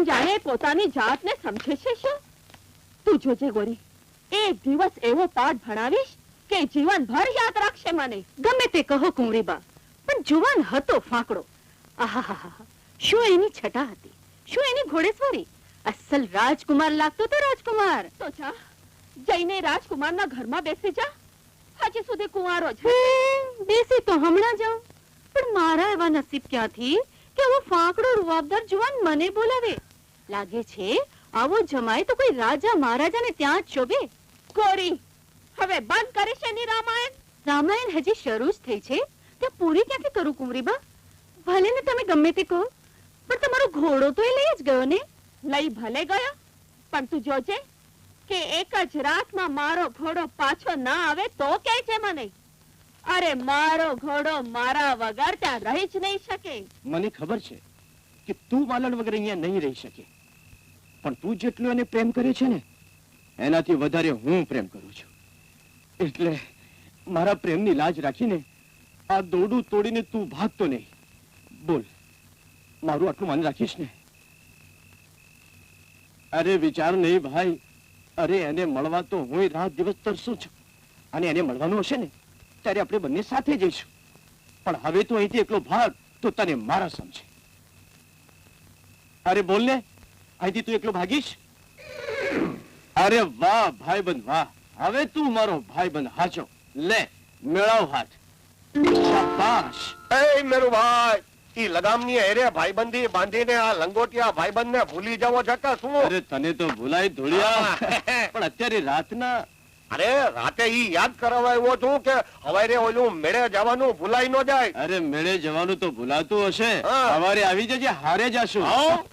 તું જાણે પોતાની જાતને સમજે છે શું? તું જોજે ગોરી, એક દિવસ એવો પાઠ ભણાવીશ કે જીવનભર યાદ રાખશે મને. ગમે તે કહો કુંવરીબા, પણ જુવાન હતો ફાંકડો. આહાહાહા, શું એની છટા હતી, શું એની ઘોડેસવારી! અસલ રાજકુમાર લાગતો તો રાજકુમાર. તો જા, જઈને રાજકુમારના ઘરમાં બેસી જા. હજી સુધી કુંવારો છે. બેસી તો હમણાં જાઉં, પણ મારા એવા નસીબ ક્યાંથી કે આવો ફાંકડો રૂવાબદાર જુવાન મને બોલાવે. લાગે છે આવો જમાય તો કોઈ રાજા મહારાજાને ત્યાં જ શોભે. ગોરી, હવે બંધ કરી છે ની રામાયણ. રામાયણ હજી શરૂ જ થઈ છે, ત્યાં પૂરી ક્યાંથી કરું કુંવરીબા? ભલે ને તમે ગમે તે કહો, પણ તમારો ઘોડો તો એ લઈ જ ગયો ને. લઈ ભલે ગયો, પણ તું જોજે કે એક જ રાતમાં મારો ઘોડો પાછો ના આવે તો કે છે મને. અરે મારો ઘોડો મારા વગર ત્યાં રહી જ નહીં શકે. મને ખબર છે કે તું માલણ વગર અહીંયા નહીં રહી શકે, પણ તું જેટલું એને પ્રેમ કરે છે ને એનાથી વધારે હું પ્રેમ કરું છું. એટલે મારા પ્રેમની લાજ રાખીને આ દોડું તોડીને તું ભાગતો નહીં. બોલ, મારું આટલું માન રાખીશ ને? અરે વિચાર નહીં ભાઈ, અરે એને મળવા તો હું રાત દિવસ તરસું છું, અને એને મળવાનું હશે ને ત્યારે આપણે બંને સાથે જઈશું. પણ હવે તું અહીંથી એકલો ભાગ તો તને મારા સમજે. અરે બોલ ને, અહીંથી તું એકલો ભાગીશ? અરે વાહ ભાઈબંધ વાહ, હવે તું મારો ભાઈબંધ હાચો. લે મેળાવ હાથ. શાબાશ. એ મેરુ ભાઈ, ઈ લગામની હેરે ભાઈબંધી બાંધીને આ લંગોટિયા ભાઈબંધને ભૂલી જવો છે કે શું? અરે તને તો ભૂલાય ધોળિયા, પણ અત્યારે રાતના. અરે રાતે ઈ યાદ કરાવવા આવ્યો છું કે હવારે ઓલું મેળે જવાનું ભૂલાઈ ન જાય. અરે મેળે જવાનું તો ભૂલાતું હશે, હા. સવારે આવી જજે, હારે જાશું. આવો.